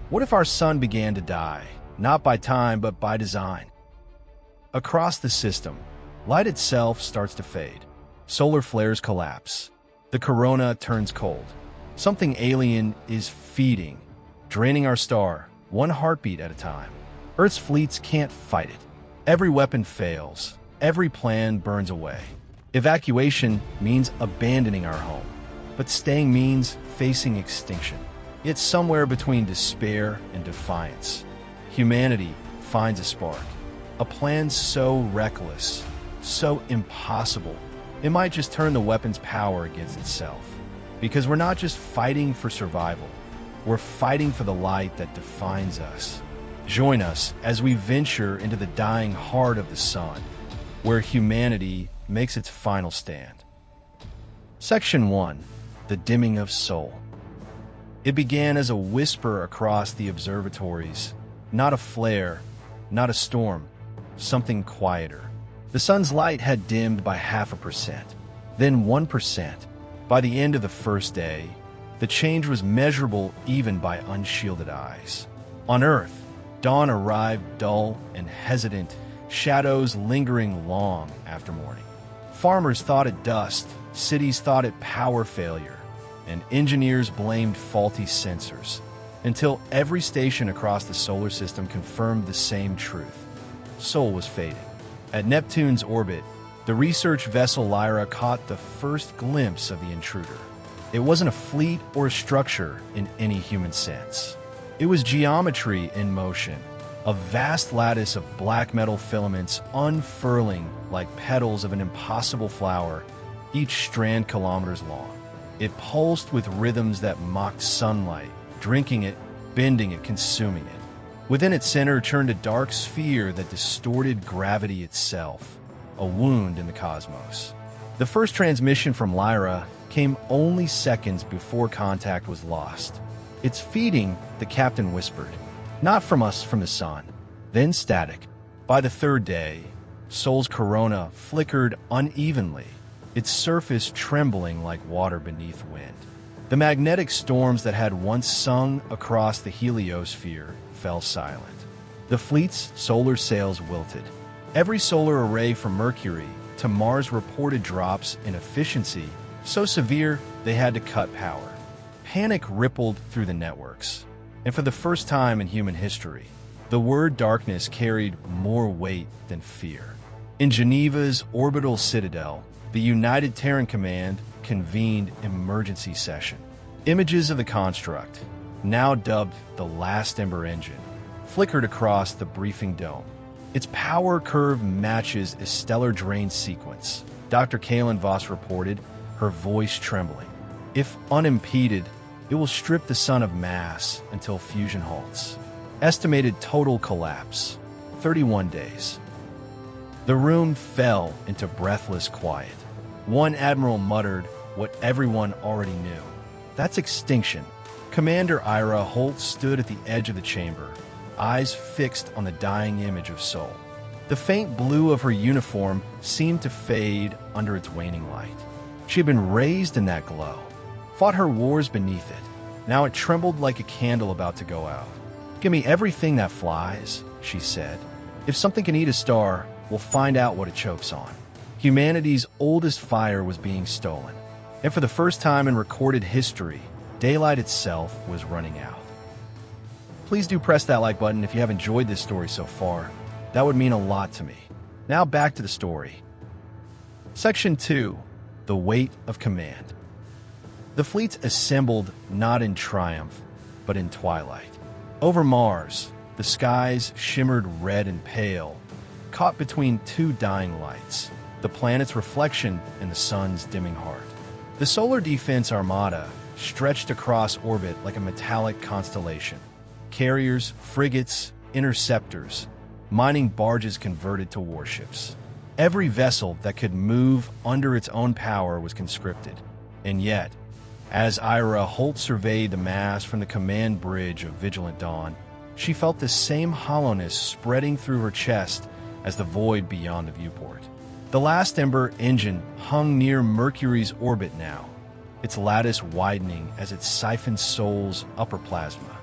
What if our sun began to die, not by time but by design? Across the system, light itself starts to fade. Solar flares collapse. The corona turns cold. Something alien is feeding, draining our star, one heartbeat at a time. Earth's fleets can't fight it. Every weapon fails. Every plan burns away. Evacuation means abandoning our home, but staying means facing extinction. It's somewhere between despair and defiance. Humanity finds a spark. A plan so reckless, so impossible, it might just turn the weapon's power against itself. Because we're not just fighting for survival, we're fighting for the light that defines us. Join us as we venture into the dying heart of the sun, where humanity makes its final stand. Section 1. The Dimming of Soul. It began as a whisper across the observatories, not a flare, not a storm, something quieter. The sun's light had dimmed by 0.5%, then 1%. By the end of the first day, the change was measurable even by unshielded eyes. On Earth, dawn arrived dull and hesitant, shadows lingering long after morning. Farmers thought it dust, cities thought it power failure, and engineers blamed faulty sensors, until every station across the solar system confirmed the same truth. Sol was fading. At Neptune's orbit, the research vessel Lyra caught the first glimpse of the intruder. It wasn't a fleet or a structure in any human sense. It was geometry in motion, a vast lattice of black metal filaments unfurling like petals of an impossible flower, each strand kilometers long. It pulsed with rhythms that mocked sunlight, drinking it, bending it, consuming it. Within its center churned a dark sphere that distorted gravity itself, a wound in the cosmos. The first transmission from Lyra came only seconds before contact was lost. "It's feeding," the captain whispered. "Not from us, from the sun." Then static. By the third day, Sol's corona flickered unevenly, its surface trembling like water beneath wind. The magnetic storms that had once sung across the heliosphere fell silent. The fleet's solar sails wilted. Every solar array from Mercury to Mars reported drops in efficiency so severe they had to cut power. Panic rippled through the networks. And for the first time in human history, the word darkness carried more weight than fear. In Geneva's orbital citadel, the United Terran Command convened emergency session. Images of the construct, now dubbed the Last Ember Engine, flickered across the briefing dome. Its power curve matches a stellar drain sequence, Dr. Kalen Voss reported, her voice trembling. If unimpeded, it will strip the sun of mass until fusion halts. Estimated total collapse, 31 days. The room fell into breathless quiet. One admiral muttered what everyone already knew. "That's extinction." Commander Eira Holt stood at the edge of the chamber, eyes fixed on the dying image of Sol. The faint blue of her uniform seemed to fade under its waning light. She had been raised in that glow, fought her wars beneath it. Now it trembled like a candle about to go out. "Give me everything that flies," she said. "If something can eat a star, we'll find out what it chokes on." Humanity's oldest fire was being stolen. And for the first time in recorded history, daylight itself was running out. Please do press that like button if you have enjoyed this story so far. That would mean a lot to me. Now back to the story. Section 2. The Weight of Command. The fleets assembled not in triumph, but in twilight. Over Mars, the skies shimmered red and pale, caught between two dying lights, the planet's reflection and the sun's dimming heart. The Solar Defense Armada stretched across orbit like a metallic constellation. Carriers, frigates, interceptors, mining barges converted to warships. Every vessel that could move under its own power was conscripted. And yet, as Eira Holt surveyed the mass from the command bridge of Vigilant Dawn, she felt the same hollowness spreading through her chest as the void beyond the viewport. The Last Ember Engine hung near Mercury's orbit now, its lattice widening as it siphoned Sol's upper plasma.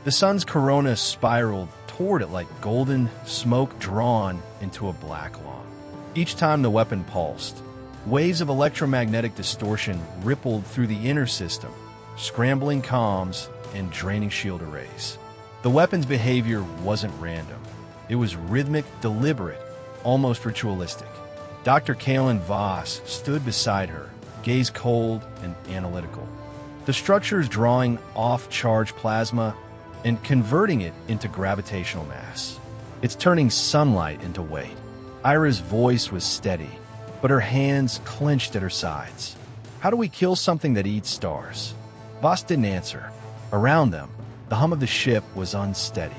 The sun's corona spiraled toward it like golden smoke drawn into a black lawn. Each time the weapon pulsed, waves of electromagnetic distortion rippled through the inner system, scrambling comms and draining shield arrays. The weapon's behavior wasn't random. It was rhythmic, deliberate, almost ritualistic. Dr. Kalen Voss stood beside her, gaze cold and analytical. The structure's drawing off-charge plasma and converting it into gravitational mass. It's turning sunlight into weight. Eira's voice was steady, but her hands clenched at her sides. How do we kill something that eats stars? Voss didn't answer. Around them, the hum of the ship was unsteady.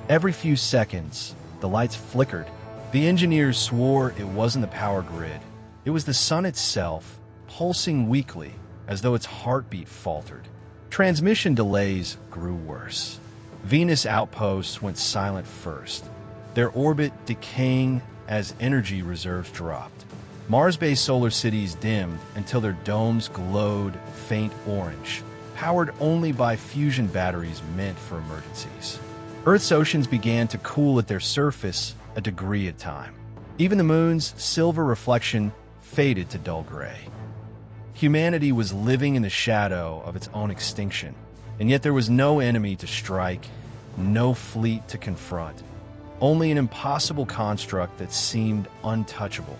Every few seconds, the lights flickered. The engineers swore it wasn't the power grid. It was the sun itself, pulsing weakly, as though its heartbeat faltered. Transmission delays grew worse. Venus outposts went silent first, their orbit decaying as energy reserves dropped. Mars-based solar cities dimmed until their domes glowed faint orange, powered only by fusion batteries meant for emergencies. Earth's oceans began to cool at their surface a degree at a time. Even the moon's silver reflection faded to dull gray. Humanity was living in the shadow of its own extinction, and yet there was no enemy to strike, no fleet to confront, only an impossible construct that seemed untouchable.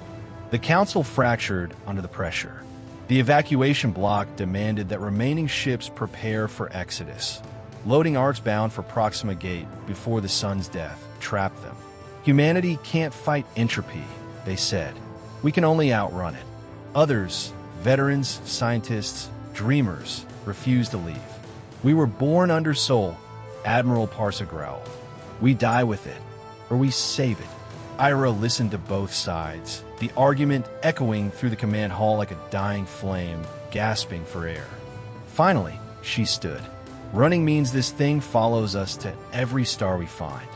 The Council fractured under the pressure. The evacuation block demanded that remaining ships prepare for exodus. Loading arcs bound for Proxima Gate before the sun's death trapped them. Humanity can't fight entropy, they said. We can only outrun it. Others, veterans, scientists, dreamers, refused to leave. We were born under Sol, Admiral Parsa growled. We die with it, or we save it. Eira listened to both sides, the argument echoing through the command hall like a dying flame, gasping for air. Finally, she stood. Running means this thing follows us to every star we find.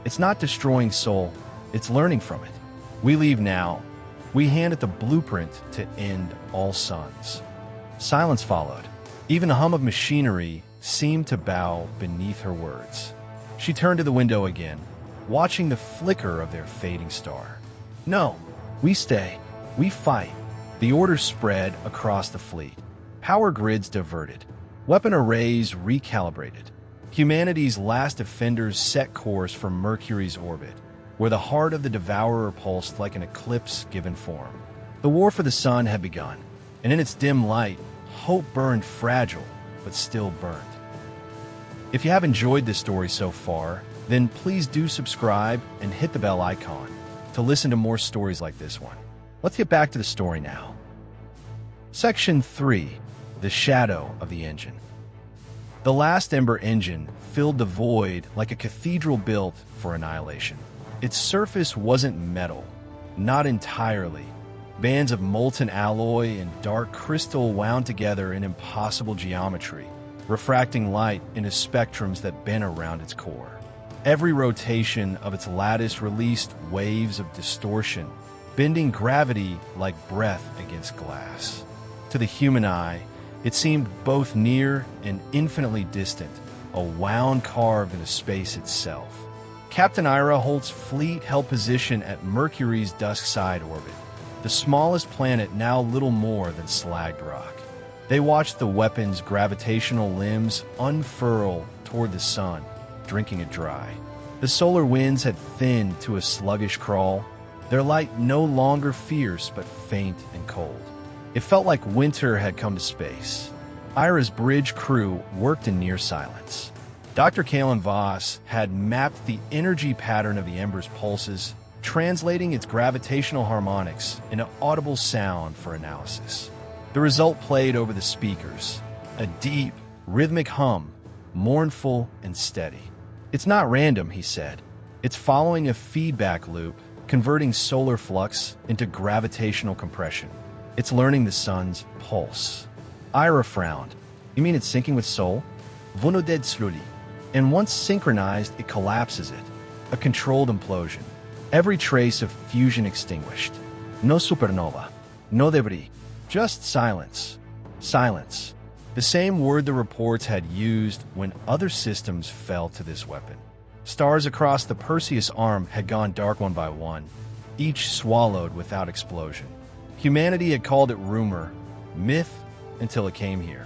It's not destroying Sol, it's learning from it. We leave now. We hand it the blueprint to end all suns. Silence followed. Even the hum of machinery seemed to bow beneath her words. She turned to the window again, watching the flicker of their fading star. No, we stay. We fight. The order spread across the fleet. Power grids diverted. Weapon arrays recalibrated. Humanity's last defenders set course for Mercury's orbit, where the heart of the devourer pulsed like an eclipse given form. The war for the sun had begun, and in its dim light, hope burned fragile, but still burned. If you have enjoyed this story so far, then please do subscribe and hit the bell icon to listen to more stories like this one. Let's get back to the story now. Section 3. The Shadow of the Engine. The Last Ember Engine filled the void like a cathedral built for annihilation. Its surface wasn't metal, not entirely. Bands of molten alloy and dark crystal wound together in impossible geometry, refracting light into spectrums that bent around its core. Every rotation of its lattice released waves of distortion, bending gravity like breath against glass. To the human eye, it seemed both near and infinitely distant, a wound carved into space itself. Captain Eira Holt's fleet held position at Mercury's dusk side orbit, the smallest planet now little more than slagged rock. They watched the weapon's gravitational limbs unfurl toward the sun, drinking it dry. The solar winds had thinned to a sluggish crawl, their light no longer fierce but faint and cold. It felt like winter had come to space. Eira's bridge crew worked in near silence. Dr. Kalen Voss had mapped the energy pattern of the Ember's pulses, translating its gravitational harmonics into audible sound for analysis. The result played over the speakers, a deep, rhythmic hum, mournful and steady. It's not random, he said. It's following a feedback loop, converting solar flux into gravitational compression. It's learning the sun's pulse. Eira frowned. You mean it's syncing with Sol? Vono dead slowly. And once synchronized, it collapses it. A controlled implosion. Every trace of fusion extinguished. No supernova. No debris. Just silence. Silence. The same word the reports had used when other systems fell to this weapon. Stars across the Perseus arm had gone dark one by one, each swallowed without explosion. Humanity had called it rumor, myth, until it came here.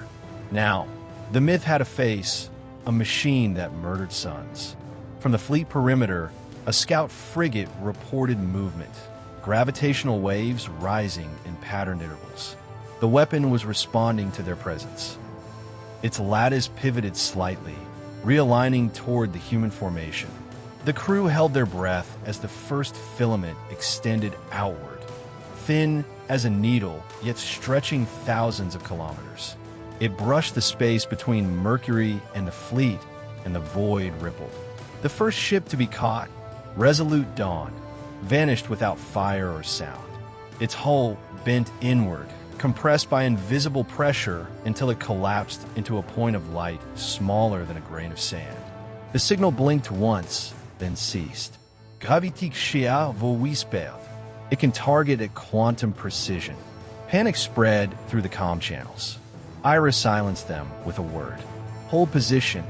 Now, the myth had a face, a machine that murdered suns. From the fleet perimeter, a scout frigate reported movement, gravitational waves rising in patterned intervals. The weapon was responding to their presence. Its lattice pivoted slightly, realigning toward the human formation. The crew held their breath as the first filament extended outward, thin as a needle, yet stretching thousands of kilometers. It brushed the space between Mercury and the fleet, and the void rippled. The first ship to be caught, Resolute Dawn, vanished without fire or sound. Its hull bent inward, compressed by invisible pressure until it collapsed into a point of light smaller than a grain of sand. The signal blinked once, then ceased. Gravitique Shia Voispeld. It can target at quantum precision. Panic spread through the comm channels. Eira silenced them with a word. Hold position.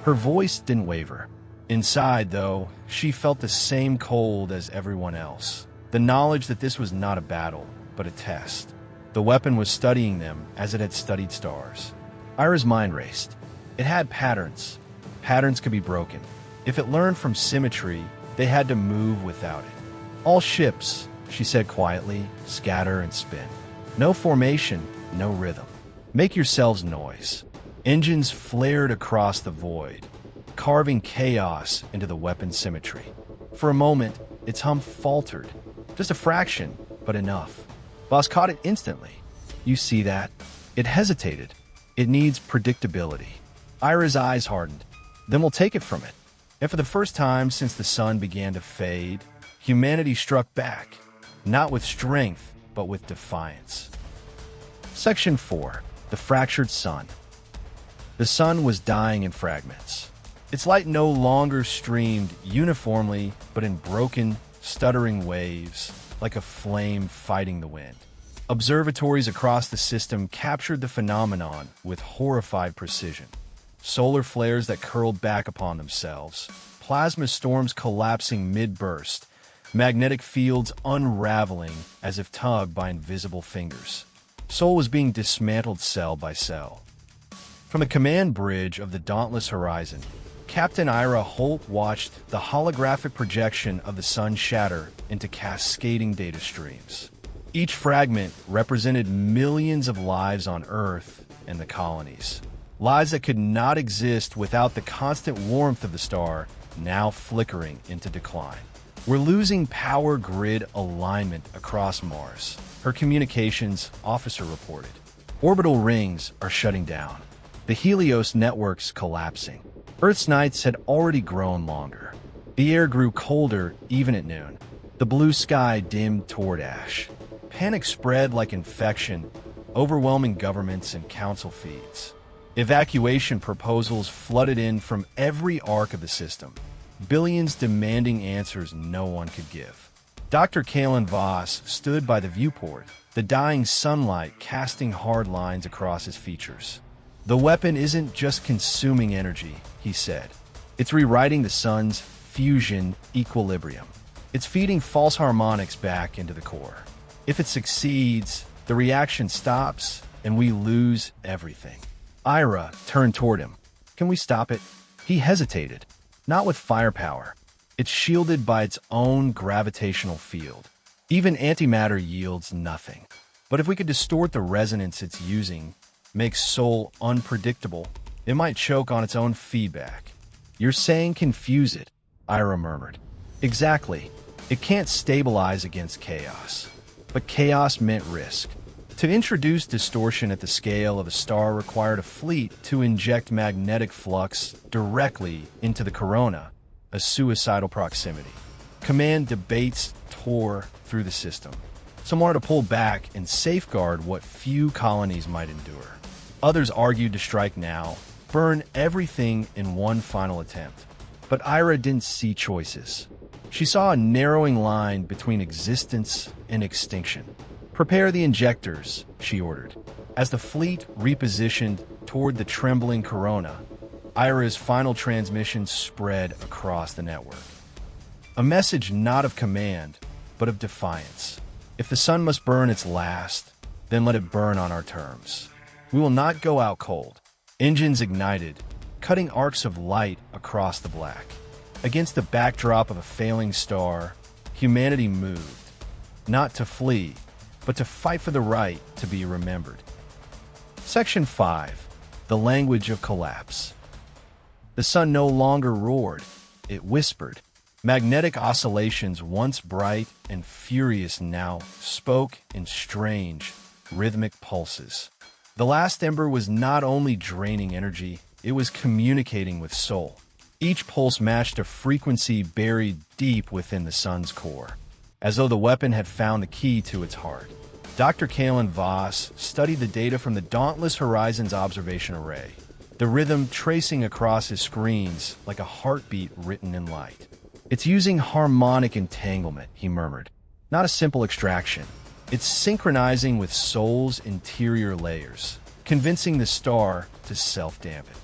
Her voice didn't waver. Inside, though, she felt the same cold as everyone else. The knowledge that this was not a battle, but a test. The weapon was studying them as it had studied stars. Eira's mind raced. It had patterns. Patterns could be broken. If it learned from symmetry, they had to move without it. All ships, she said quietly, scatter and spin. No formation, no rhythm. Make yourselves noise. Engines flared across the void, carving chaos into the weapon's symmetry. For a moment, its hum faltered. Just a fraction, but enough. Boss caught it instantly. You see that? It hesitated. It needs predictability. Eira's eyes hardened. Then we'll take it from it. And for the first time since the sun began to fade, humanity struck back, not with strength, but with defiance. Section 4. The Fractured Sun. The sun was dying in fragments. Its light no longer streamed uniformly, but in broken, stuttering waves, like a flame fighting the wind. Observatories across the system captured the phenomenon with horrified precision. Solar flares that curled back upon themselves, plasma storms collapsing mid-burst, magnetic fields unraveling as if tugged by invisible fingers. Sol was being dismantled cell by cell. From the command bridge of the Dauntless Horizon, Captain Eira Holt watched the holographic projection of the sun shatter into cascading data streams. Each fragment represented millions of lives on Earth and the colonies. Lives that could not exist without the constant warmth of the star, now flickering into decline. We're losing power grid alignment across Mars, her communications officer reported. Orbital rings are shutting down. The Helios network's collapsing. Earth's nights had already grown longer. The air grew colder even at noon. The blue sky dimmed toward ash. Panic spread like infection, overwhelming governments and council feeds. Evacuation proposals flooded in from every arc of the system, billions demanding answers no one could give. Dr. Kalen Voss stood by the viewport, the dying sunlight casting hard lines across his features. The weapon isn't just consuming energy, he said. It's rewriting the sun's fusion equilibrium. It's feeding false harmonics back into the core. If it succeeds, the reaction stops and we lose everything. Eira turned toward him. Can we stop it? He hesitated. Not with firepower. It's shielded by its own gravitational field. Even antimatter yields nothing. But if we could distort the resonance it's using, make Sol unpredictable, it might choke on its own feedback. You're saying confuse it, Eira murmured. Exactly. It can't stabilize against chaos. But chaos meant risk. To introduce distortion at the scale of a star required a fleet to inject magnetic flux directly into the corona, a suicidal proximity. Command debates tore through the system. Some wanted to pull back and safeguard what few colonies might endure. Others argued to strike now, burn everything in one final attempt. But Eira didn't see choices. She saw a narrowing line between existence and extinction. "Prepare the injectors," she ordered. As the fleet repositioned toward the trembling Corona, Eira's final transmission spread across the network. A message not of command, but of defiance. "If the sun must burn its last, then let it burn on our terms. We will not go out cold." Engines ignited, cutting arcs of light across the black. Against the backdrop of a failing star, humanity moved, not to flee, but to fight for the right to be remembered. Section 5. The Language of Collapse. The sun no longer roared, it whispered. Magnetic oscillations, once bright and furious, now spoke in strange, rhythmic pulses. The last ember was not only draining energy, it was communicating with soul. Each pulse matched a frequency buried deep within the sun's core, as though the weapon had found the key to its heart. Dr. Kalen Voss studied the data from the Dauntless Horizon's observation array, the rhythm tracing across his screens like a heartbeat written in light. "It's using harmonic entanglement," he murmured. "Not a simple extraction. It's synchronizing with soul's interior layers, convincing the star to self-dampen."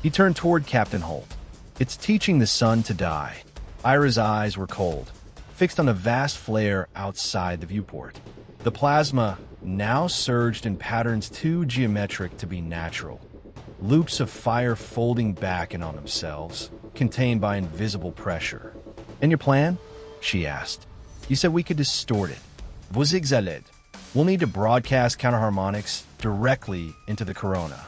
He turned toward Captain Holt. "It's teaching the sun to die." Eira's eyes were cold, fixed on a vast flare outside the viewport. The plasma now surged in patterns too geometric to be natural. Loops of fire folding back in on themselves, contained by invisible pressure. "And your plan?" she asked. "You said we could distort it. Vous exhalez. We'll need to broadcast counterharmonics directly into the Corona.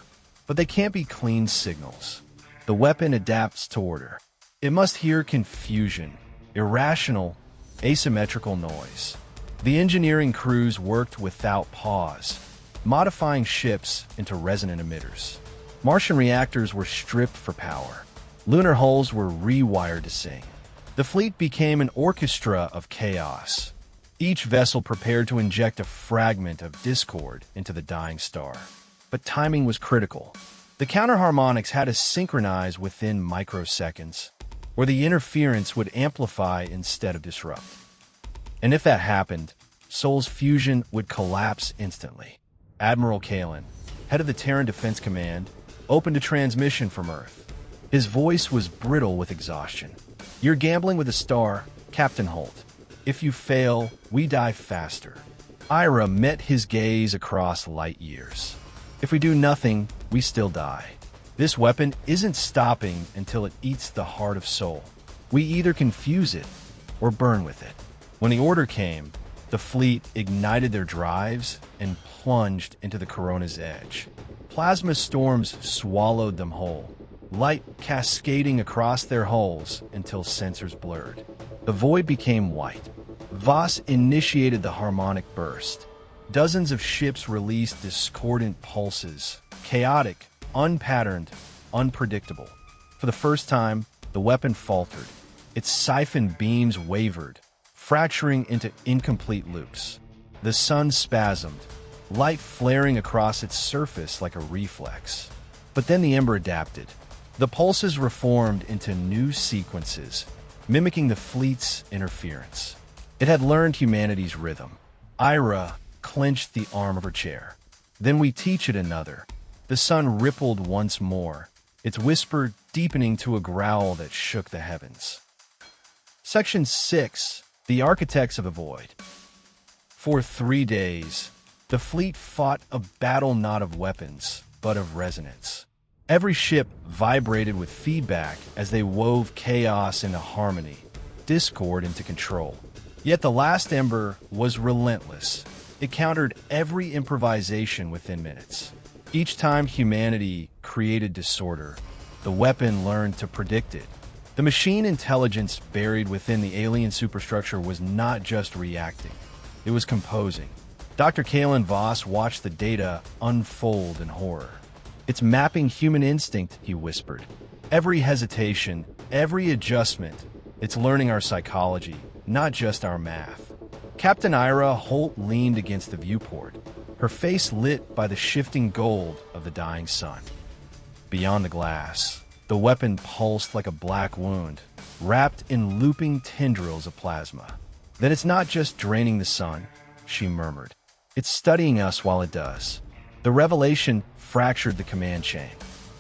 But they can't be clean signals. The weapon adapts to order. It must hear confusion, irrational, asymmetrical noise." The engineering crews worked without pause, modifying ships into resonant emitters. Martian reactors were stripped for power. Lunar hulls were rewired to sing. The fleet became an orchestra of chaos, each vessel prepared to inject a fragment of discord into the dying star. But timing was critical. The counterharmonics had to synchronize within microseconds, or the interference would amplify instead of disrupt. And if that happened, Soul's fusion would collapse instantly. Admiral Kalen, head of the Terran Defense Command, opened a transmission from Earth. His voice was brittle with exhaustion. "You're gambling with a star, Captain Holt. If you fail, we die faster." Eira met his gaze across light years. "If we do nothing, we still die. This weapon isn't stopping until it eats the heart of Soul. We either confuse it or burn with it." When the order came, the fleet ignited their drives and plunged into the Corona's edge. Plasma storms swallowed them whole, light cascading across their hulls until sensors blurred. The void became white. Voss initiated the harmonic burst. Dozens of ships released discordant pulses, chaotic, unpatterned, unpredictable. For the first time, the weapon faltered. Its siphon beams wavered, fracturing into incomplete loops. The sun spasmed, light flaring across its surface like a reflex. But then the ember adapted. The pulses reformed into new sequences, mimicking the fleet's interference. It had learned humanity's rhythm. Eira clenched the arm of her chair. "Then we teach it another." The sun rippled once more, its whisper deepening to a growl that shook the heavens. Section 6. The Architects of the Void. For 3 days, the fleet fought a battle not of weapons, but of resonance. Every ship vibrated with feedback as they wove chaos into harmony, discord into control. Yet the last ember was relentless. It countered every improvisation within minutes. Each time humanity created disorder, the weapon learned to predict it. The machine intelligence buried within the alien superstructure was not just reacting, it was composing. Dr. Kalen Voss watched the data unfold in horror. "It's mapping human instinct," he whispered. "Every hesitation, every adjustment, it's learning our psychology, not just our math." Captain Eira Holt leaned against the viewport, her face lit by the shifting gold of the dying sun. Beyond the glass, the weapon pulsed like a black wound, wrapped in looping tendrils of plasma. "Then it's not just draining the sun," she murmured. It's studying us while it does. The revelation fractured the command chain.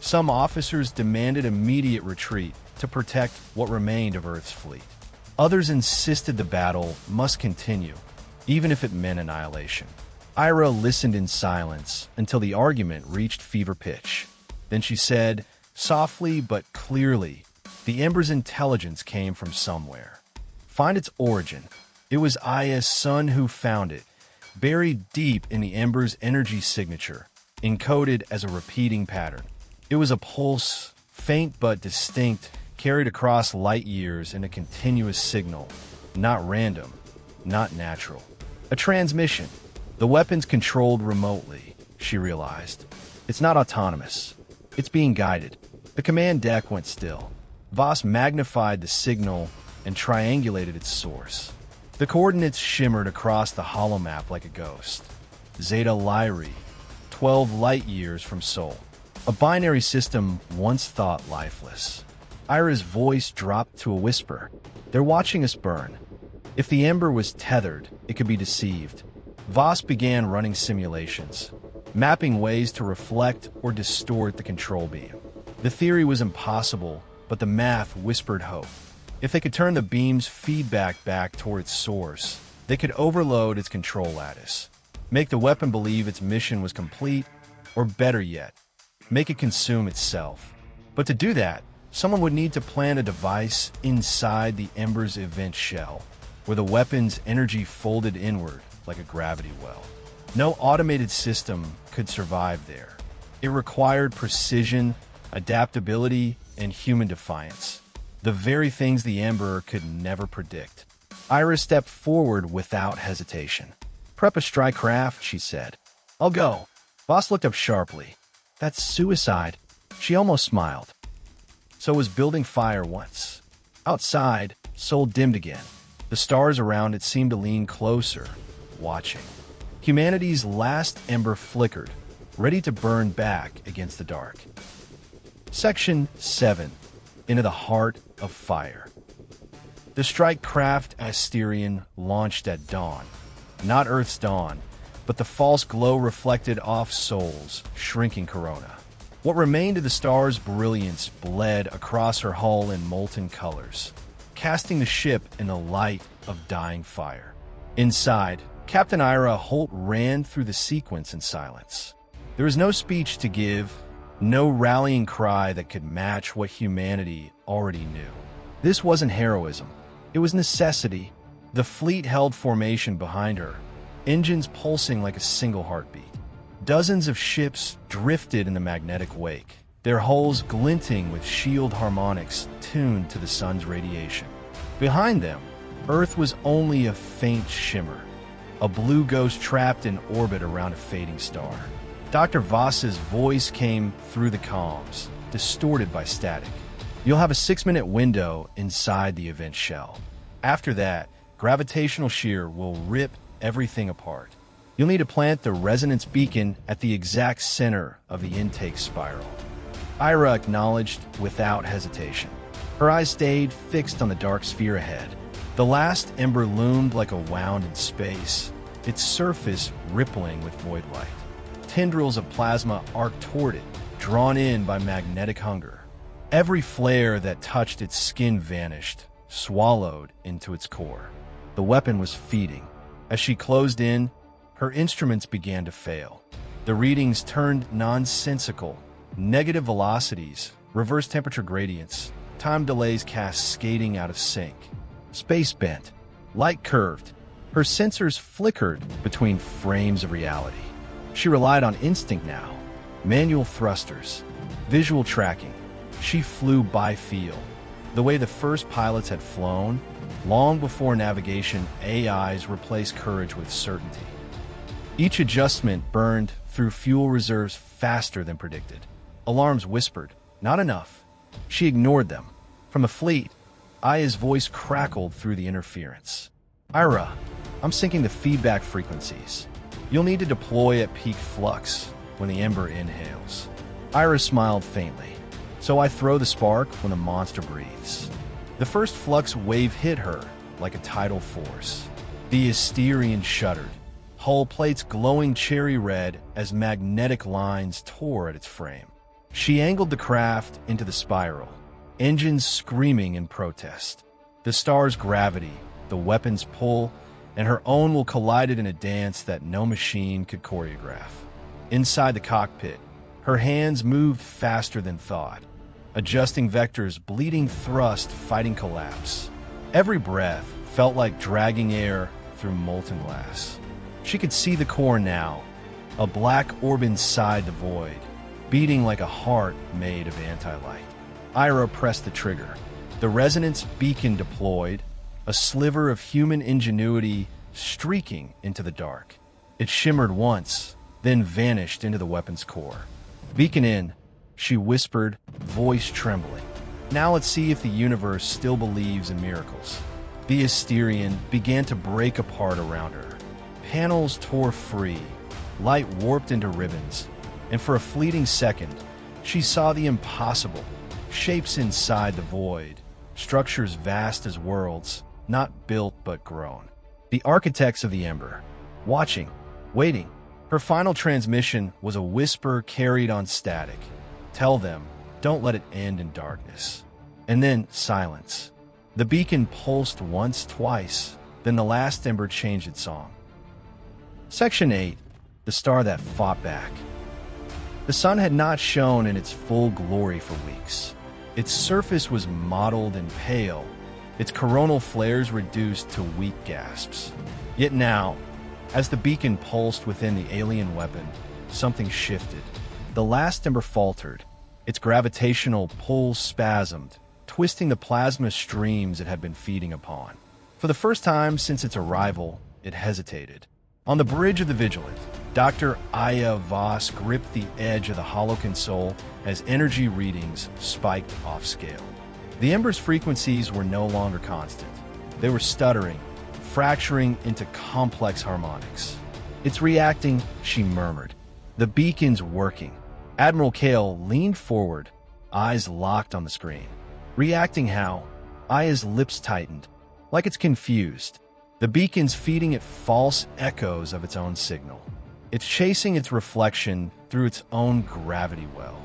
Some officers demanded immediate retreat to protect what remained of Earth's fleet. Others insisted the battle must continue, even if it meant annihilation. Eira listened in silence until the argument reached fever pitch. Then she said, softly but clearly, the Ember's intelligence came from somewhere. Find its origin. It was Aya's son who found it, buried deep in the Ember's energy signature, encoded as a repeating pattern. It was a pulse, faint but distinct, carried across light years in a continuous signal, not random, not natural. A transmission. The weapon's controlled remotely, she realized. It's not autonomous. It's being guided. The command deck went still. Voss magnified the signal and triangulated its source. The coordinates shimmered across the holomap like a ghost. Zeta Lyrae, 12 light years from Sol. A binary system once thought lifeless. Eira's voice dropped to a whisper. They're watching us burn. If the Ember was tethered, it could be deceived. Voss began running simulations, mapping ways to reflect or distort the control beam. The theory was impossible, but the math whispered hope. If they could turn the beam's feedback back toward its source, they could overload its control lattice, make the weapon believe its mission was complete, or better yet, make it consume itself. But to do that, someone would need to plant a device inside the Ember's event shell, where the weapon's energy folded inward like a gravity well. No automated system could survive there. It required precision, adaptability, and human defiance, the very things the Ember could never predict. Eira stepped forward without hesitation. Prep a strike craft, she said. I'll go. Voss looked up sharply. That's suicide. She almost smiled. So was building fire once. Outside, Sol dimmed again. The stars around it seemed to lean closer, watching. Humanity's last ember flickered, ready to burn back against the dark. Section 7. Into the Heart of Fire. The strike craft Asterion launched at dawn. Not Earth's dawn, but the false glow reflected off Sol's shrinking corona. What remained of the star's brilliance bled across her hull in molten colors, casting the ship in the light of dying fire. Inside, Captain Eira Holt ran through the sequence in silence. There was no speech to give, no rallying cry that could match what humanity already knew. This wasn't heroism. It was necessity. The fleet held formation behind her, engines pulsing like a single heartbeat. Dozens of ships drifted in the magnetic wake, their hulls glinting with shield harmonics tuned to the sun's radiation. Behind them, Earth was only a faint shimmer, a blue ghost trapped in orbit around a fading star. Dr. Voss's voice came through the comms, distorted by static. You'll have a 6-minute window inside the event shell. After that, gravitational shear will rip everything apart. You'll need to plant the resonance beacon at the exact center of the intake spiral. Eira acknowledged without hesitation. Her eyes stayed fixed on the dark sphere ahead. The last ember loomed like a wound in space, its surface rippling with void light. Tendrils of plasma arced toward it, drawn in by magnetic hunger. Every flare that touched its skin vanished, swallowed into its core. The weapon was feeding. As she closed in, her instruments began to fail. The readings turned nonsensical. Negative velocities, reverse temperature gradients, time delays cascading out of sync. Space bent, light curved. Her sensors flickered between frames of reality. She relied on instinct now. Manual thrusters, visual tracking. She flew by feel, the way the first pilots had flown. Long before navigation, AIs replaced courage with certainty. Each adjustment burned through fuel reserves faster than predicted. Alarms whispered, not enough. She ignored them. From the fleet, Aya's voice crackled through the interference. Eira, I'm syncing the feedback frequencies. You'll need to deploy at peak flux when the Ember inhales. Eira smiled faintly. So I throw the spark when the monster breathes. The first flux wave hit her like a tidal force. The Asterion shuddered, hull plates glowing cherry red as magnetic lines tore at its frame. She angled the craft into the spiral, engines screaming in protest. The star's gravity, the weapon's pull, and her own will collided in a dance that no machine could choreograph. Inside the cockpit, her hands moved faster than thought, adjusting vectors, bleeding thrust, fighting collapse. Every breath felt like dragging air through molten glass. She could see the core now, a black orb inside the void, beating like a heart made of anti-light. Eira pressed the trigger. The resonance beacon deployed, a sliver of human ingenuity streaking into the dark. It shimmered once, then vanished into the weapon's core. Beacon in, she whispered, voice trembling. Now let's see if the universe still believes in miracles. The Asterion began to break apart around her. Panels tore free, light warped into ribbons, and for a fleeting second, she saw the impossible, shapes inside the void, structures vast as worlds, not built but grown. The architects of the Ember, watching, waiting. Her final transmission was a whisper carried on static. Tell them, don't let it end in darkness. And then silence. The beacon pulsed once, twice, then the last ember changed its song. Section 8, the star that fought back. The sun had not shone in its full glory for weeks. Its surface was mottled and pale, its coronal flares reduced to weak gasps. Yet now, as the beacon pulsed within the alien weapon, something shifted. The last ember faltered, its gravitational pull spasmed, twisting the plasma streams it had been feeding upon. For the first time since its arrival, it hesitated. On the bridge of the Vigilant, Dr. Aya Voss gripped the edge of the hollow console as energy readings spiked off scale. The Ember's frequencies were no longer constant. They were stuttering, fracturing into complex harmonics. It's reacting, she murmured. The beacon's working. Admiral Kale leaned forward, eyes locked on the screen. Reacting how? Aya's lips tightened, like it's confused. The beacon's feeding it false echoes of its own signal. It's chasing its reflection through its own gravity well.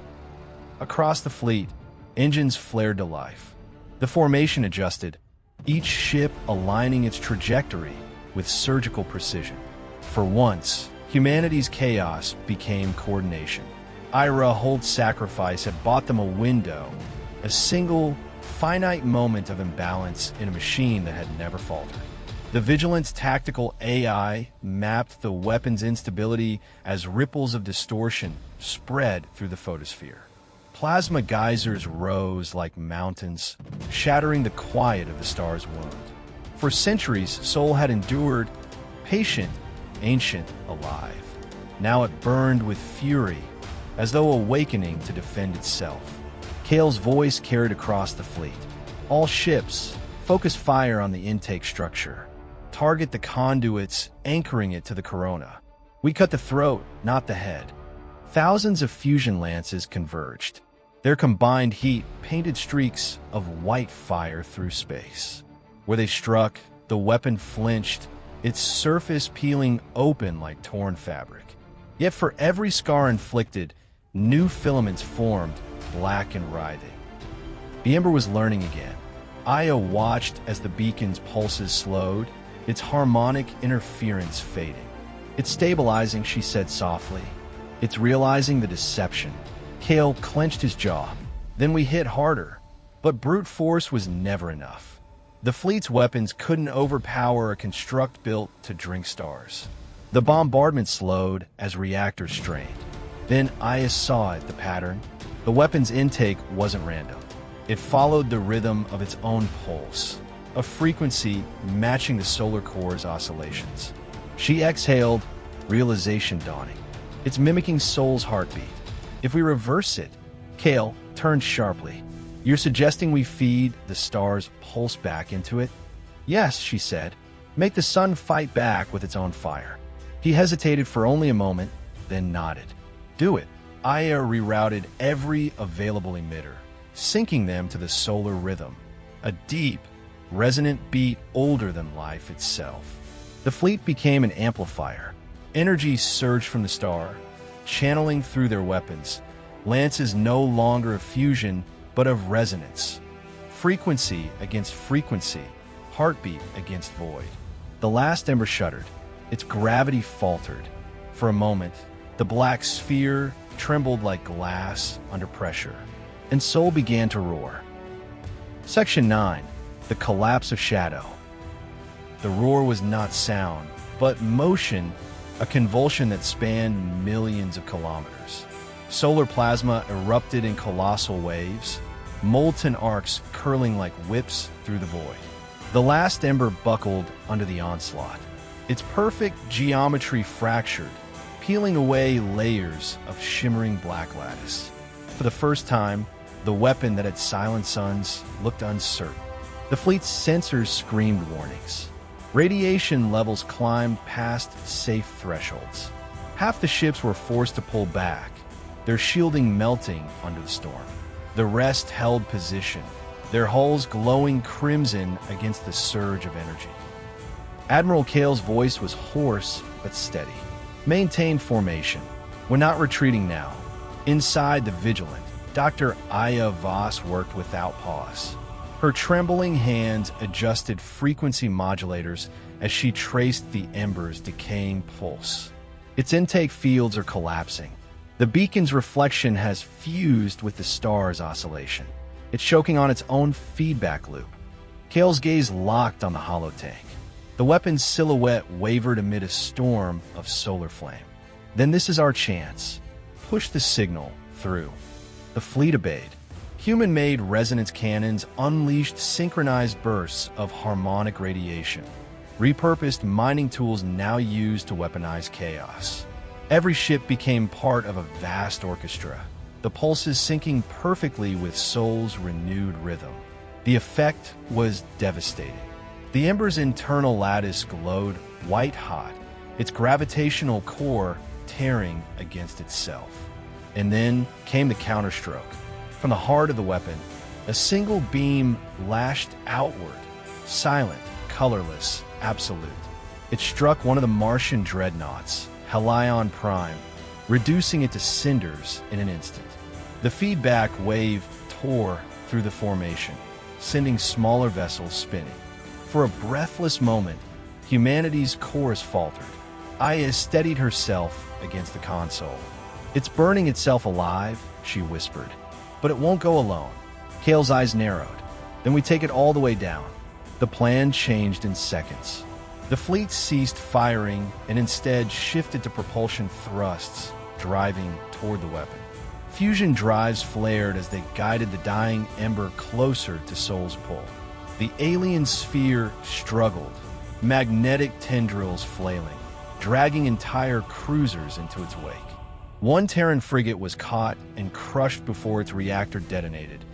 Across the fleet, engines flared to life. The formation adjusted, each ship aligning its trajectory with surgical precision. For once, humanity's chaos became coordination. Eira Holt's sacrifice had bought them a window, a single, finite moment of imbalance in a machine that had never faltered. The Vigilant's tactical AI mapped the weapon's instability as ripples of distortion spread through the photosphere. Plasma geysers rose like mountains, shattering the quiet of the star's wound. For centuries, Sol had endured, patient, ancient, alive. Now it burned with fury, as though awakening to defend itself. Kale's voice carried across the fleet. All ships, focus fire on the intake structure. Target the conduits, anchoring it to the corona. We cut the throat, not the head. Thousands of fusion lances converged. Their combined heat painted streaks of white fire through space. Where they struck, the weapon flinched, its surface peeling open like torn fabric. Yet for every scar inflicted, new filaments formed, black and writhing. The Ember was learning again. Aya watched as the beacon's pulses slowed, its harmonic interference fading. It's stabilizing, she said softly. It's realizing the deception. Kale clenched his jaw. Then we hit harder. But brute force was never enough. The fleet's weapons couldn't overpower a construct built to drink stars. The bombardment slowed as reactors strained. Then Aya saw it, the pattern. The weapon's intake wasn't random. It followed the rhythm of its own pulse, a frequency matching the solar core's oscillations. She exhaled, realization dawning. It's mimicking Sol's heartbeat. If we reverse it, Kale turned sharply. You're suggesting we feed the star's pulse back into it? Yes, she said. Make the sun fight back with its own fire. He hesitated for only a moment, then nodded. Do it. Aya rerouted every available emitter, syncing them to the solar rhythm, a deep, resonant beat older than life itself. The fleet became an amplifier, Energy surged from the star, channeling through their weapons. Lances no longer of fusion, but of resonance. Frequency against frequency, heartbeat against void. The last ember shuddered. Its gravity faltered. For a moment, the black sphere trembled like glass under pressure, and Soul began to roar. Section 9. The Collapse of Shadow. The roar was not sound, but motion, a convulsion that spanned millions of kilometers. Solar plasma erupted in colossal waves, molten arcs curling like whips through the void. The last ember buckled under the onslaught. Its perfect geometry fractured, peeling away layers of shimmering black lattice. For the first time, the weapon that had silenced suns looked uncertain. The fleet's sensors screamed warnings. Radiation levels climbed past safe thresholds. Half the ships were forced to pull back, their shielding melting under the storm. The rest held position, their hulls glowing crimson against the surge of energy. Admiral Kale's voice was hoarse but steady. Maintain formation. We're not retreating now. Inside the Vigilant, Dr. Eira Voss worked without pause. Her trembling hands adjusted frequency modulators as she traced the ember's decaying pulse. Its intake fields are collapsing. The beacon's reflection has fused with the star's oscillation. It's choking on its own feedback loop. Kale's gaze locked on the holotank. The weapon's silhouette wavered amid a storm of solar flame. Then this is our chance. Push the signal through. The fleet obeyed. Human-made resonance cannons unleashed synchronized bursts of harmonic radiation. Repurposed mining tools now used to weaponize chaos. Every ship became part of a vast orchestra, the pulses syncing perfectly with Soul's renewed rhythm. The effect was devastating. The ember's internal lattice glowed white-hot, its gravitational core tearing against itself. And then came the counterstroke. From the heart of the weapon, a single beam lashed outward, silent, colorless, absolute. It struck one of the Martian dreadnoughts, Helion Prime, reducing it to cinders in an instant. The feedback wave tore through the formation, sending smaller vessels spinning. For a breathless moment, humanity's course faltered. Aya steadied herself against the console. "It's burning itself alive," she whispered. "But it won't go alone." Kale's eyes narrowed. "Then we take it all the way down." The plan changed in seconds. The fleet ceased firing and instead shifted to propulsion thrusts, driving toward the weapon. Fusion drives flared as they guided the dying ember closer to Soul's pull. The alien sphere struggled, magnetic tendrils flailing, dragging entire cruisers into its wake. One Terran frigate was caught and crushed before its reactor detonated,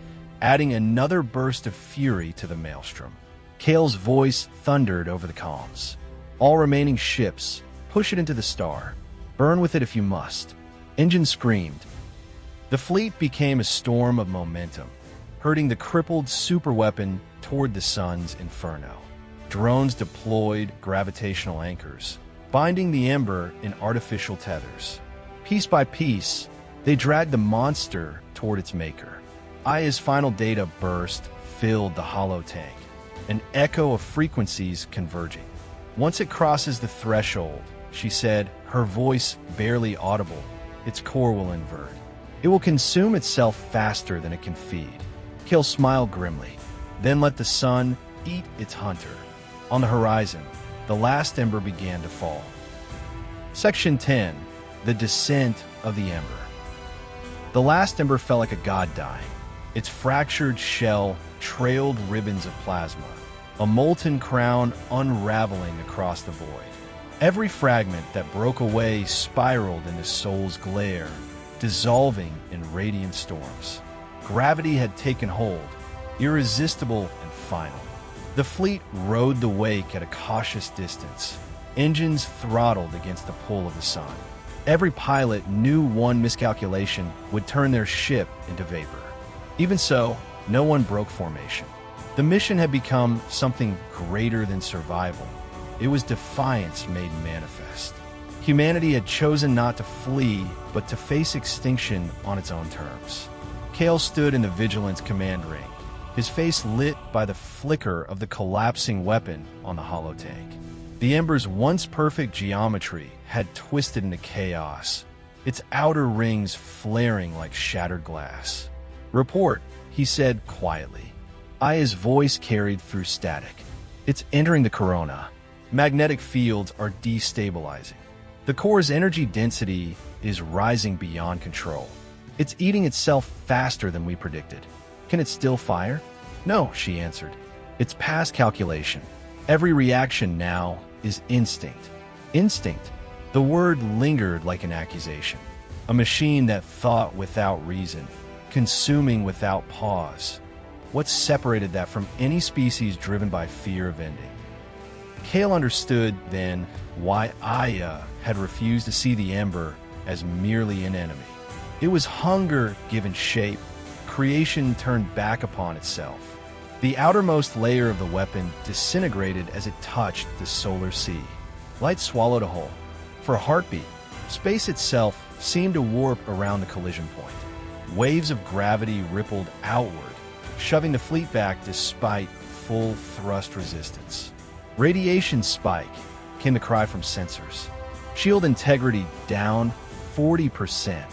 adding another burst of fury to the maelstrom. Kale's voice thundered over the comms. "All remaining ships, push it into the star. Burn with it if you must." Engine screamed. The fleet became a storm of momentum, herding the crippled superweapon toward the sun's inferno. Drones deployed gravitational anchors, binding the ember in artificial tethers. Piece by piece, they dragged the monster toward its maker. Aya's final data burst filled the holotank, an echo of frequencies converging. "Once it crosses the threshold," she said, her voice barely audible, "its core will invert. It will consume itself faster than it can feed." Kale smiled grimly. "Then let the sun eat its hunter." On the horizon, the last ember began to fall. Section 10. The Descent of the Ember. The last ember felt like a god dying. Its fractured shell trailed ribbons of plasma, a molten crown unraveling across the void. Every fragment that broke away spiraled into Soul's glare, dissolving in radiant storms. Gravity had taken hold, irresistible and final. The fleet rode the wake at a cautious distance, engines throttled against the pull of the sun. Every pilot knew one miscalculation would turn their ship into vapor. Even so, no one broke formation. The mission had become something greater than survival. It was defiance made manifest. Humanity had chosen not to flee, but to face extinction on its own terms. Kale stood in the Vigilance command ring, his face lit by the flicker of the collapsing weapon on the holotank. The Ember's once perfect geometry had twisted into chaos, its outer rings flaring like shattered glass. "Report," he said quietly. Aya's voice carried through static. "It's entering the corona. Magnetic fields are destabilizing. The core's energy density is rising beyond control. It's eating itself faster than we predicted. Can it still fire?" "No," she answered. "It's past calculation. Every reaction now is instinct." Instinct. The word lingered like an accusation. A machine that thought without reason, consuming without pause. What separated that from any species driven by fear of ending? Kale understood, then, why Aya had refused to see the Ember as merely an enemy. It was hunger given shape, creation turned back upon itself. The outermost layer of the weapon disintegrated as it touched the solar sea. Light swallowed a hole. For a heartbeat, space itself seemed to warp around the collision point. Waves of gravity rippled outward, shoving the fleet back despite full thrust resistance. "Radiation spike," came the cry from sensors. Shield integrity down 40%.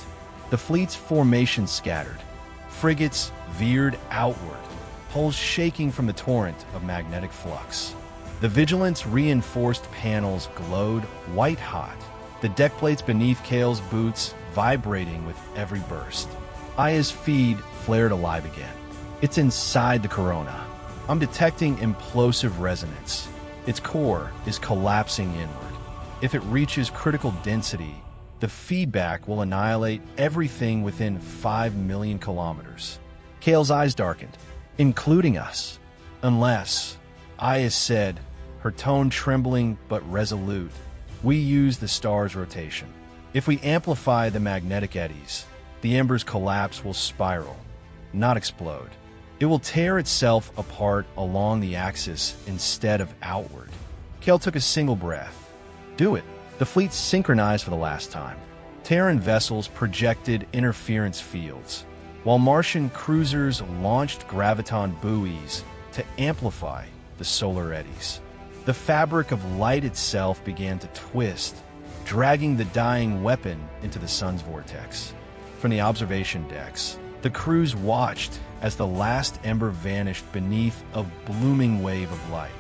The fleet's formation scattered. Frigates veered outward, hulls shaking from the torrent of magnetic flux. The Vigilance reinforced panels glowed white-hot, the deck plates beneath Kale's boots vibrating with every burst. Aya's feed flared alive again. "It's inside the corona. I'm detecting implosive resonance. Its core is collapsing inward. If it reaches critical density, the feedback will annihilate everything within 5 million kilometers." Kale's eyes darkened. "Including us. Unless," Aya said, her tone trembling but resolute, "we use the star's rotation. If we amplify the magnetic eddies, the Ember's collapse will spiral, not explode. It will tear itself apart along the axis instead of outward." Kale took a single breath. "Do it." The fleet synchronized for the last time. Terran vessels projected interference fields, while Martian cruisers launched graviton buoys to amplify the solar eddies. The fabric of light itself began to twist, dragging the dying weapon into the sun's vortex. From the observation decks, the crews watched as the last ember vanished beneath a blooming wave of light,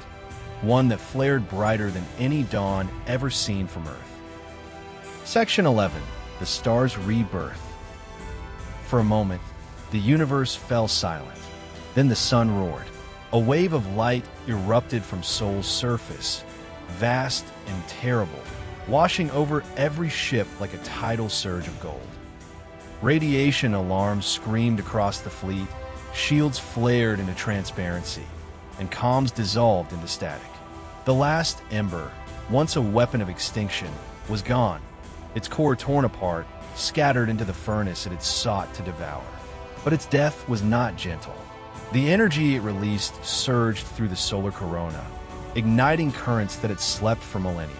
one that flared brighter than any dawn ever seen from Earth. Section 11. The Star's Rebirth. For a moment, the universe fell silent. Then the sun roared. A wave of light erupted from Sol's surface, vast and terrible, washing over every ship like a tidal surge of gold. Radiation alarms screamed across the fleet, shields flared into transparency, and comms dissolved into static. The last Ember, once a weapon of extinction, was gone, its core torn apart, scattered into the furnace it had sought to devour. But its death was not gentle. The energy it released surged through the solar corona, igniting currents that had slept for millennia.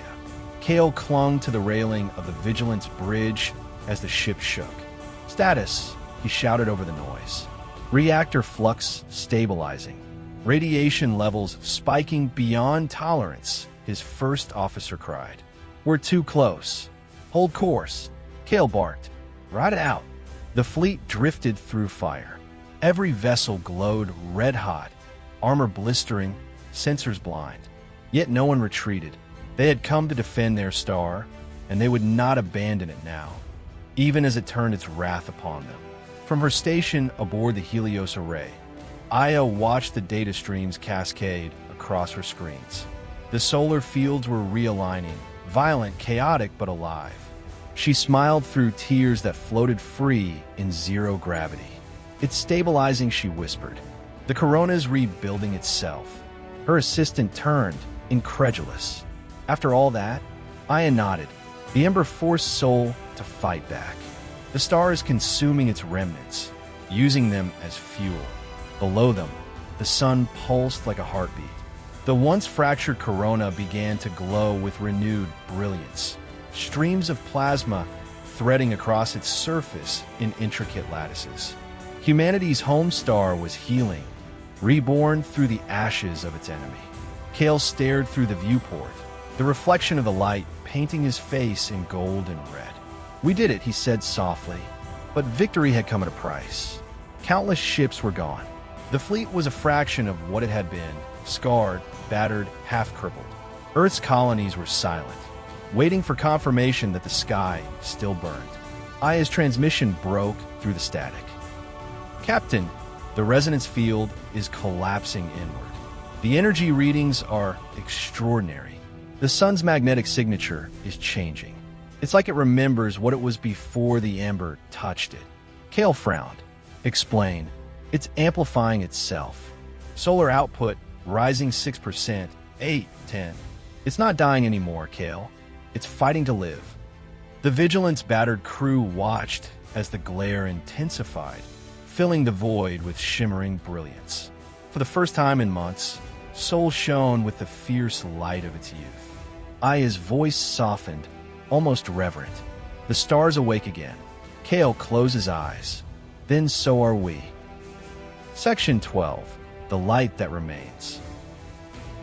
Kale clung to the railing of the Vigilance bridge as the ship shook. "Status," he shouted over the noise. "Reactor flux stabilizing. Radiation levels spiking beyond tolerance," his first officer cried. "We're too close. Hold course," Kale barked. "Ride it out." The fleet drifted through fire. Every vessel glowed red-hot, armor blistering, sensors blind. Yet no one retreated. They had come to defend their star, and they would not abandon it now, even as it turned its wrath upon them. From her station aboard the Helios array, Aya watched the data streams cascade across her screens. The solar fields were realigning, violent, chaotic, but alive. She smiled through tears that floated free in zero gravity. "It's stabilizing," she whispered. "The corona's rebuilding itself." Her assistant turned, incredulous. After all that, Aya nodded. The Ember forced Sol to fight back. The star is consuming its remnants, using them as fuel. Below them, the sun pulsed like a heartbeat. The once fractured corona began to glow with renewed brilliance. streams of plasma threading across its surface in intricate lattices. Humanity's home star was healing, reborn through the ashes of its enemy. Kale stared through the viewport, the reflection of the light painting his face in gold and red. "We did it," he said softly, but victory had come at a price. Countless ships were gone. The fleet was a fraction of what it had been, scarred, battered, half-crippled. Earth's colonies were silent, waiting for confirmation that the sky still burned. Aya's transmission broke through the static. "Captain, the resonance field is collapsing inward. The energy readings are extraordinary. The sun's magnetic signature is changing. It's like it remembers what it was before the ember touched it." Kale frowned. "Explain." "It's amplifying itself. Solar output rising 6%, 8, 10. It's not dying anymore, Kale. It's fighting to live." The Vigilant's battered crew watched as the glare intensified, filling the void with shimmering brilliance. For the first time in months, Sol shone with the fierce light of its youth. Aya's voice softened, almost reverent. "The stars awake again." Kale closed his eyes. "Then so are we." Section 12. The Light That Remains.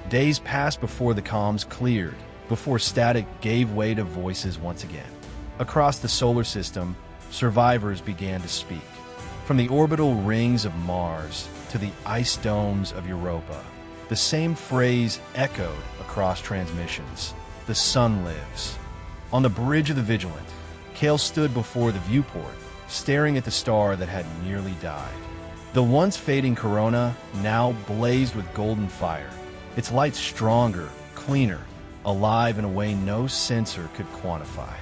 Days passed before the comms cleared, before static gave way to voices once again. Across the solar system, survivors began to speak. From the orbital rings of Mars to the ice domes of Europa, the same phrase echoed across transmissions: "The sun lives." On the bridge of the Vigilant, Kale stood before the viewport, staring at the star that had nearly died. The once fading corona now blazed with golden fire, its light stronger, cleaner, alive in a way no sensor could quantify.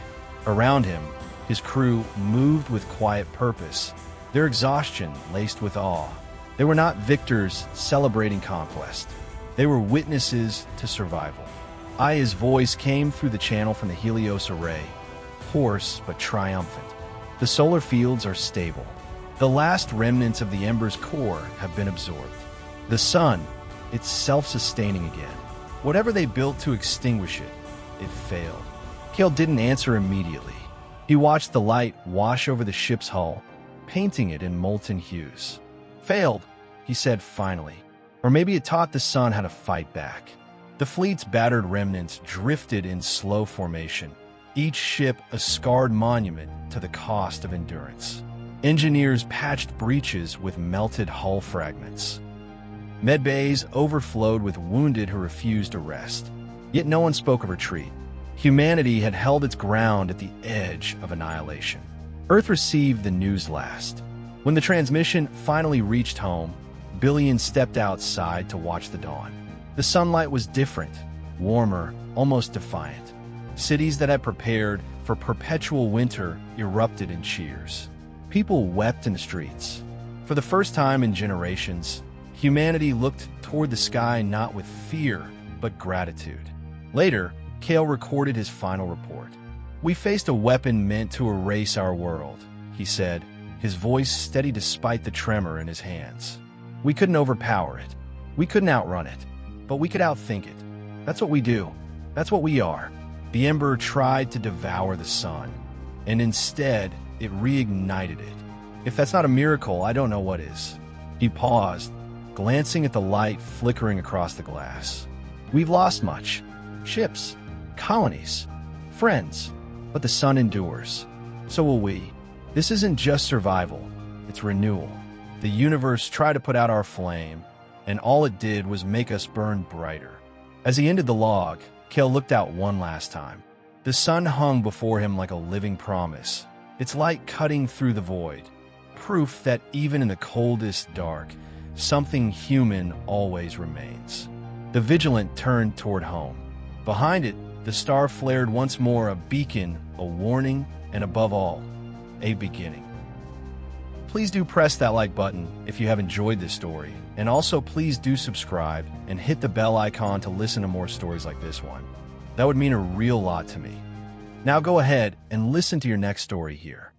Around him, his crew moved with quiet purpose, their exhaustion laced with awe. They were not victors celebrating conquest. They were witnesses to survival. Aya's voice came through the channel from the Helios array, hoarse but triumphant. "The solar fields are stable. The last remnants of the Ember's core have been absorbed. The sun, it's self-sustaining again. Whatever they built to extinguish it, it failed." Kale didn't answer immediately. He watched the light wash over the ship's hull, painting it in molten hues. "Failed," he said finally. "Or maybe it taught the sun how to fight back." The fleet's battered remnants drifted in slow formation, each ship a scarred monument to the cost of endurance. Engineers patched breaches with melted hull fragments. Medbays overflowed with wounded who refused to rest. Yet no one spoke of retreat. Humanity had held its ground at the edge of annihilation. Earth received the news last. When the transmission finally reached home, Billion stepped outside to watch the dawn. The sunlight was different, warmer, almost defiant. Cities that had prepared for perpetual winter erupted in cheers. People wept in the streets. For the first time in generations, humanity looked toward the sky not with fear, but gratitude. Later, Kale recorded his final report. "We faced a weapon meant to erase our world," he said, his voice steady despite the tremor in his hands. "We couldn't overpower it. We couldn't outrun it. But we could outthink it. That's what we do. That's what we are." The Ember tried to devour the sun, and instead, it reignited it. If that's not a miracle, I don't know what is. He paused, glancing at the light flickering across the glass. "We've lost much. Ships, colonies, friends. But the sun endures. So will we. This isn't just survival. It's renewal. The universe tried to put out our flame, and all it did was make us burn brighter." As he ended the log, Kale looked out one last time. The sun hung before him like a living promise, its light cutting through the void, proof that even in the coldest dark, something human always remains. The Vigilant turned toward home. Behind it, the star flared once more, a beacon, a warning, and above all, a beginning. Please do press that like button if you have enjoyed this story, and also please do subscribe and hit the bell icon to listen to more stories like this one. That would mean a real lot to me. Now go ahead and listen to your next story here.